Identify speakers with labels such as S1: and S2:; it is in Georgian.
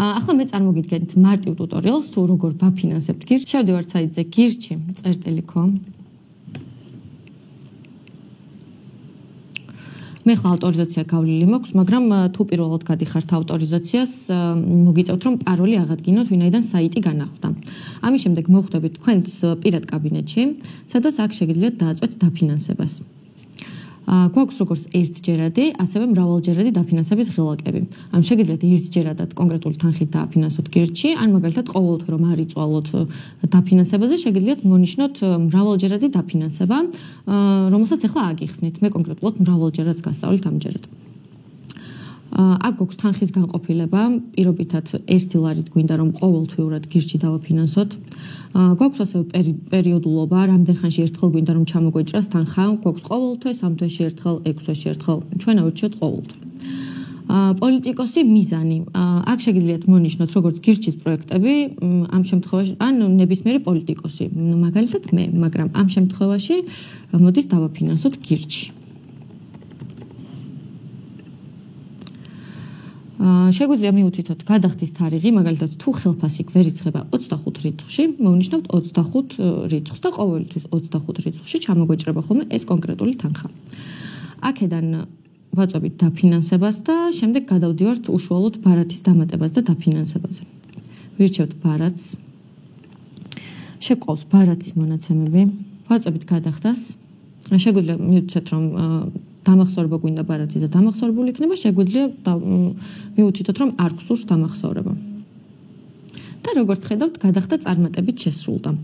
S1: ახლა მე წარმოგიდგენთ მარტივ ტუტორიალს თუ როგორ ვაფინანსებთ გირჩი. შევდივართ საიტზე გირჩი წერტილი.com. მე ხლა ავტორიზაცია გავლილი მაქვს, მაგრამ თუ პირველად გადიხართ ავტორიზაციას, მოგიწევთ რომ პაროლი აღადგინოთ, ვინაიდან საიტი განახლდა. ამის შემდეგ მოხვდებით თქვენს პირად კაბინეტში, სადაც აქ შეგიძლიათ დააწვეთ დაფინანსებას. გვაქვს როგორც ერთჯერადი, ასევე მრავალჯერადი დაფინანსების ღილაკები. ან შეგიძლიათ ერთჯერადად კონკრეტული თანხით დააფინანსოთ გირჩი, ან მაგალითად ყოველდღე რომ არ იწვალოთ დაფინანსებაზე, შეგიძლიათ მონიშნოთ მრავალჯერადი დაფინანსება, რომელსაც ახლა აგიხსნით. მე კონკრეტულად მრავალჯერადს გასწავლით ამჯერად. აქ გვაქვს თანხის განყოფილება, პირობითად 1 ლარით გვინდა რომ ყოველთვიურად გირჩი დავაფინანსოთ. გვაქვს ასევე პერიოდულობა, რამდენ ხანში ერთხელ გვინდა რომ ჩამოგვეჭრას თანხა, გვაქვს ყოველთვე, 3 თვეში ერთხელ, 6 თვეში ერთხელ, ჩვენ ავირჩიოთ ყოველთვე. პოლიტიკოსი მიზანი. აქ შეგიძლიათ მონიშნოთ როგორც გირჩის პროექტები, ამ შემთხვევაში ან ნებისმიერი პოლიტიკოსი, მაგალითად მე, მაგრამ ამ შემთხვევაში მოდით დავაფინანსოთ გირჩი. შეგვიძლია მიუთითოთ გადახდის თარიღი, მაგალითად თუ ხელფასი გვერიცხება 25 რიცხვში, მოვნიშნავთ 25 რიცხვს და ყოველთვის 25 რიცხვში ჩამოგვეჭრება ხოლმე ეს კონკრეტული თანხა. აქედან ვაწვევით დაფინანსებას და შემდეგ გადავდივართ უშუალოდ ბარათის დამატებას და დაფინანსებაზე. ვირჩევთ ბარათს. შეგვყავს ბარათის მონაცემები. ვაწვევით გადახდას. შეგვიძლია მიუთითოთ რომ დამახსოვრება გვინდა ბარათის და დამახსოვრებული იქნება, შეგვიძლია მიუთითოთ რომ არ გსურს დამახსოვრება. და როგორც ხედავთ, გადახდა წარმატებით შესრულდა.